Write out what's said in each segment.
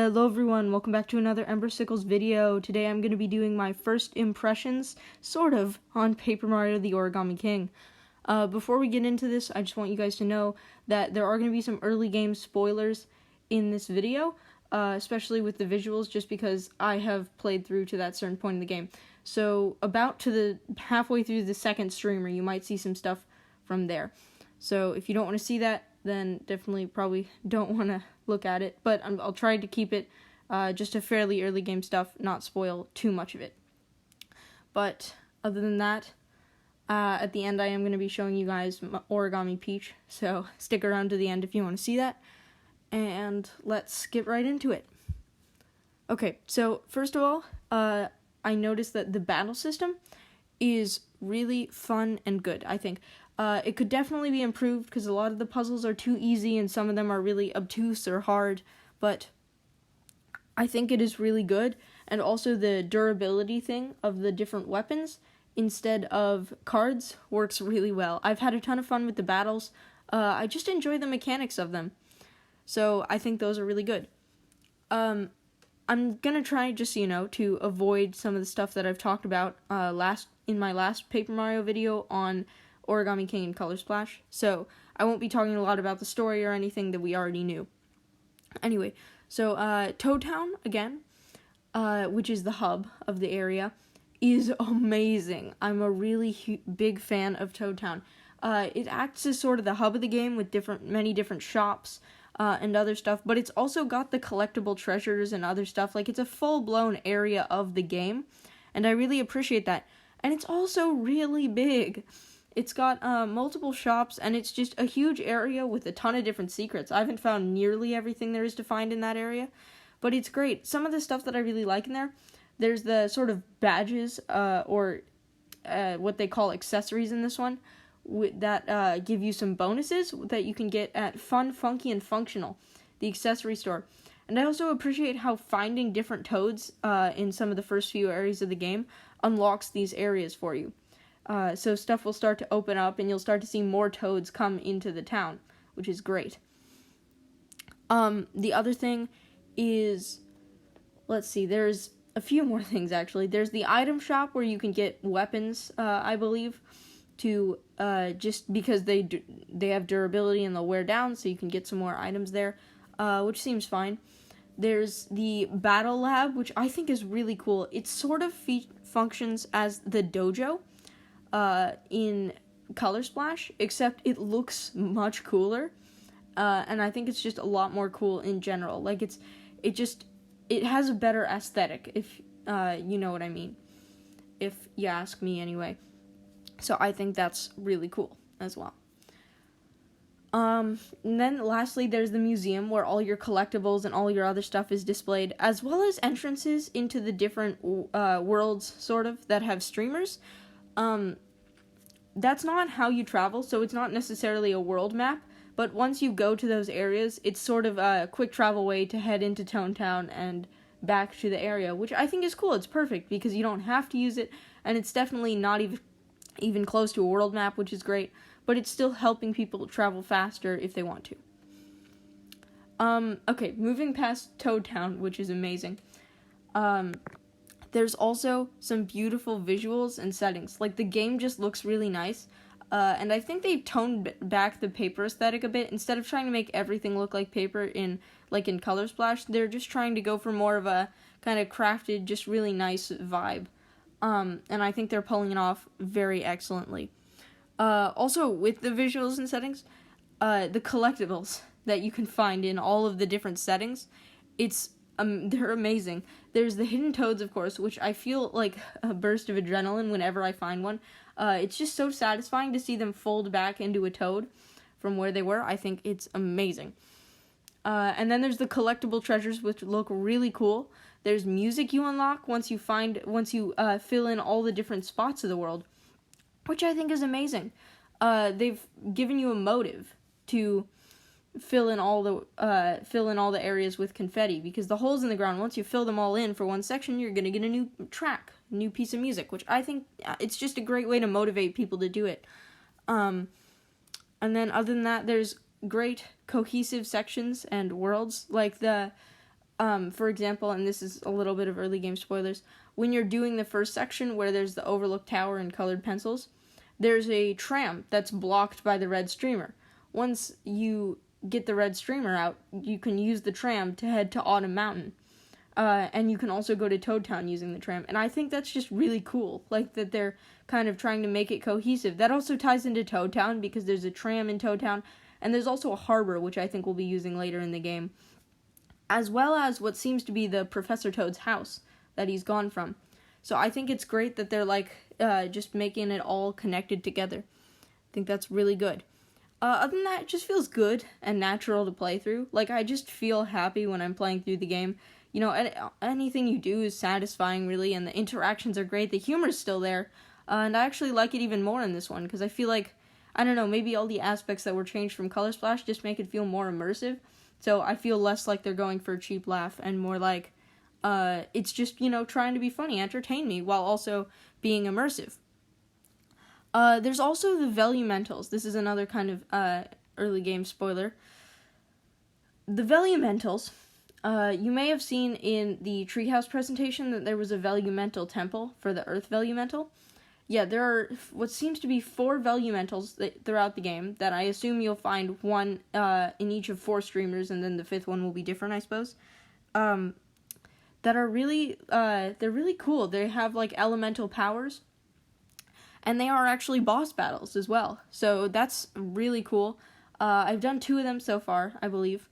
Hello everyone, welcome back to another Ember Sickles video. Today I'm going to be doing my first impressions, sort of, on Paper Mario the Origami King. Before we get into this, I just want you guys to know that there are going to be some early game spoilers in this video, especially with the visuals, just because I have played through to that certain point in the game. So about to the halfway through the second streamer, you might see some stuff from there. So if you don't want to see that, then definitely probably don't want to look at it. But I'll try to keep it just a fairly early game stuff, not spoil too much of it. But other than that, at the end I am going to be showing you guys Origami Peach. So stick around to the end if you want to see that. And let's get right into it. Okay, so first of all, I noticed that the battle system is really fun and good, I think. It could definitely be improved because a lot of the puzzles are too easy and some of them are really obtuse or hard, but I think it is really good. And also the durability thing of the different weapons instead of cards works really well. I've had a ton of fun with the battles. I just enjoy the mechanics of them. So I think those are really good. I'm gonna try, just so you know, to avoid some of the stuff that I've talked about in my last Paper Mario video on Origami King and Color Splash, so I won't be talking a lot about the story or anything that we already knew. Anyway, so Towton, again, which is the hub of the area, is amazing. I'm a really big fan of Towton. It acts as sort of the hub of the game with many different shops and other stuff, but it's also got the collectible treasures and other stuff. Like, it's a full-blown area of the game, and I really appreciate that. And it's also really big. It's got multiple shops, and it's just a huge area with a ton of different secrets. I haven't found nearly everything there is to find in that area, but it's great. Some of the stuff that I really like in there's the sort of badges, or what they call accessories in this one, that give you some bonuses that you can get at Fun, Funky, and Functional, the accessory store. And I also appreciate how finding different toads in some of the first few areas of the game unlocks these areas for you. So stuff will start to open up, and you'll start to see more toads come into the town, which is great. The other thing is, let's see, there's a few more things, actually. There's the item shop where you can get weapons, I believe, to just because they have durability and they'll wear down, so you can get some more items there, which seems fine. There's the battle lab, which I think is really cool. It sort of functions as the dojo in Color Splash, except it looks much cooler, and I think it's just a lot more cool in general. Like, it has a better aesthetic, if you know what I mean, if you ask me anyway. So I think that's really cool as well. And then lastly, there's the museum where all your collectibles and all your other stuff is displayed, as well as entrances into the different worlds, sort of, that have streamers. That's not how you travel, so it's not necessarily a world map, but once you go to those areas, it's sort of a quick travel way to head into Towton and back to the area, which I think is cool. It's perfect, because you don't have to use it, and it's definitely not even close to a world map, which is great, but it's still helping people travel faster if they want to. Okay, moving past Towton, which is amazing. There's also some beautiful visuals and settings. Like, the game just looks really nice. And I think they've toned back the paper aesthetic a bit. Instead of trying to make everything look like paper in Color Splash, they're just trying to go for more of a kind of crafted, just really nice vibe. And I think they're pulling it off very excellently. Also, with the visuals and settings, the collectibles that you can find in all of the different settings, they're amazing. There's the hidden toads, of course, which I feel like a burst of adrenaline whenever I find one. It's just so satisfying to see them fold back into a toad from where they were. I think it's amazing. And then there's the collectible treasures, which look really cool. There's music you unlock once you fill in all the different spots of the world, which I think is amazing. They've given you a motive to fill in all the areas with confetti, because the holes in the ground, once you fill them all in for one section, you're gonna get a new track, a new piece of music, which I think it's just a great way to motivate people to do it. And then other than that, there's great cohesive sections and worlds, like the For example, and this is a little bit of early game spoilers, when you're doing the first section where there's the overlook tower and colored pencils, there's a tram that's blocked by the red streamer. Once you get the red streamer out, you can use the tram to head to Autumn Mountain. And you can also go to Towton using the tram. And I think that's just really cool. Like, that they're kind of trying to make it cohesive. That also ties into Towton, because there's a tram in Towton. And there's also a harbor, which I think we'll be using later in the game. As well as what seems to be the Professor Toad's house that he's gone from. So I think it's great that they're, like, just making it all connected together. I think that's really good. Other than that, it just feels good and natural to play through. Like, I just feel happy when I'm playing through the game. You know, anything you do is satisfying, really, and the interactions are great. The humor's still there, and I actually like it even more in this one, because I feel like, I don't know, maybe all the aspects that were changed from Color Splash just make it feel more immersive, so I feel less like they're going for a cheap laugh, and more like, it's just, you know, trying to be funny, entertain me, while also being immersive. There's also the Velumentals. This is another kind of, early game spoiler. The Velumentals... you may have seen in the Treehouse presentation that there was a Velumental temple for the Earth Velumental. Yeah, there are what seems to be 4 Velumentals throughout the game, that I assume you'll find one in each of 4 streamers, and then the 5th one will be different, I suppose. That are really, they're really cool. They have, like, elemental powers, and they are actually boss battles as well. So that's really cool. I've done 2 of them so far, I believe.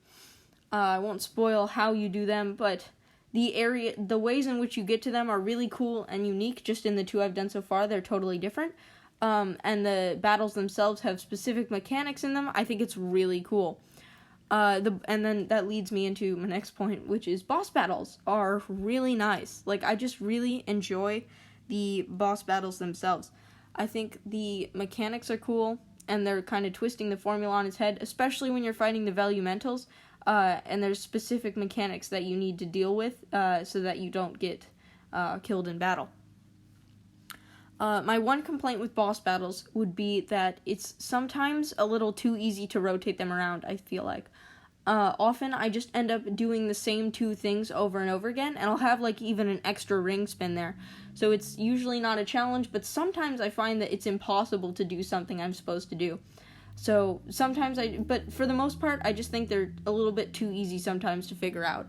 I won't spoil how you do them, but the ways in which you get to them are really cool and unique. Just in the 2 I've done so far, they're totally different. And the battles themselves have specific mechanics in them. I think it's really cool. And then that leads me into my next point, which is boss battles are really nice. Like, I just really enjoy the boss battles themselves. I think the mechanics are cool, and they're kind of twisting the formula on its head, especially when you're fighting the Velumentals. And there's specific mechanics that you need to deal with, so that you don't get killed in battle. My one complaint with boss battles would be that it's sometimes a little too easy to rotate them around, I feel like. Often I just end up doing the same 2 things over and over again, and I'll have, like, even an extra ring spin there. So it's usually not a challenge, but sometimes I find that it's impossible to do something I'm supposed to do. So sometimes but for the most part, I just think they're a little bit too easy sometimes to figure out.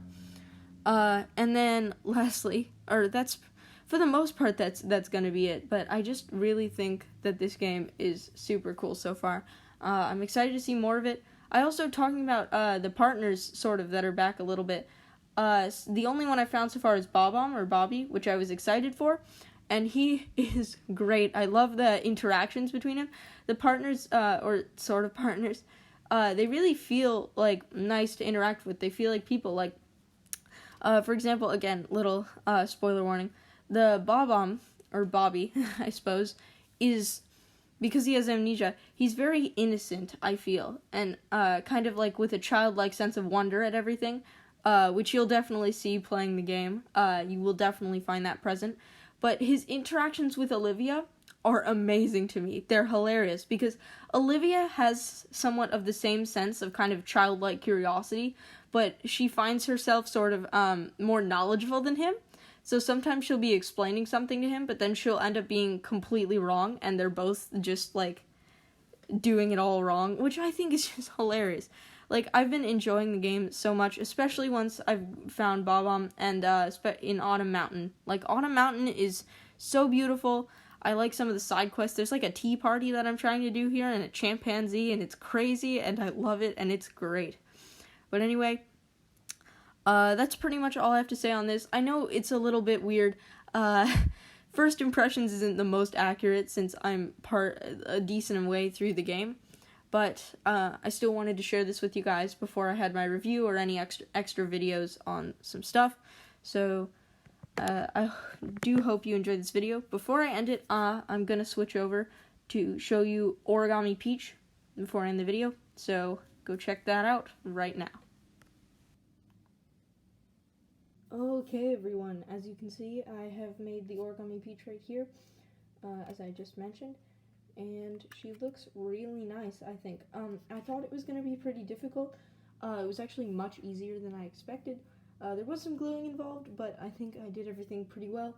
And then lastly, for the most part, that's gonna be it. But I just really think that this game is super cool so far. I'm excited to see more of it. I also, talking about the partners sort of that are back a little bit. The only one I found so far is Bobby, which I was excited for. And he is great. I love the interactions between him. The partners, or sort of partners, they really feel, like, nice to interact with. They feel like people. Like, for example, again, little spoiler warning. The or Bobby, I suppose, is, because he has amnesia, he's very innocent, I feel. And kind of, like, with a childlike sense of wonder at everything, which you'll definitely see playing the game. You will definitely find that present. But his interactions with Olivia are amazing to me. They're hilarious, because Olivia has somewhat of the same sense of kind of childlike curiosity, but she finds herself sort of more knowledgeable than him. So sometimes she'll be explaining something to him, but then she'll end up being completely wrong, and they're both just, like, doing it all wrong, which I think is just hilarious. Like, I've been enjoying the game so much, especially once I've found Bob-omb and in Autumn Mountain. Like, Autumn Mountain is so beautiful. I like some of the side quests. There's, like, a tea party that I'm trying to do here, and a chimpanzee, and it's crazy, and I love it, and it's great. But anyway, that's pretty much all I have to say on this. I know it's a little bit weird. First impressions isn't the most accurate, since I'm a decent way through the game. But I still wanted to share this with you guys before I had my review or any extra videos on some stuff. So I do hope you enjoyed this video. Before I end it, I'm going to switch over to show you Origami Peach before I end the video. So go check that out right now. Okay, everyone. As you can see, I have made the Origami Peach right here, as I just mentioned. And she looks really nice, I think. I thought it was going to be pretty difficult. It was actually much easier than I expected. There was some gluing involved, but I think I did everything pretty well.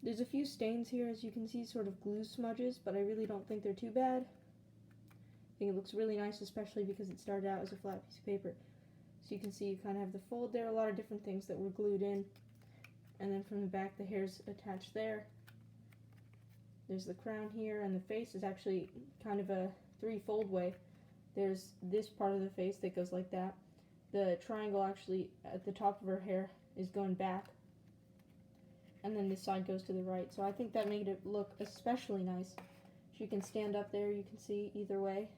There's a few stains here, as you can see, sort of glue smudges, but I really don't think they're too bad. I think it looks really nice, especially because it started out as a flat piece of paper. So you can see you kind of have the fold there, a lot of different things that were glued in. And then from the back, the hair's attached there. There's the crown here, and the face is actually kind of a three-fold way. There's this part of the face that goes like that. The triangle actually at the top of her hair is going back. And then this side goes to the right. So I think that made it look especially nice. She can stand up there, you can see either way.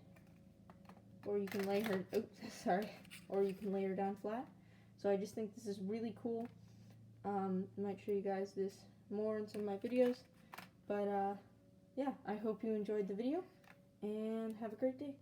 Or you can lay her, or you can lay her down flat. So I just think this is really cool. I might show you guys this more in some of my videos. But yeah, I hope you enjoyed the video, and have a great day.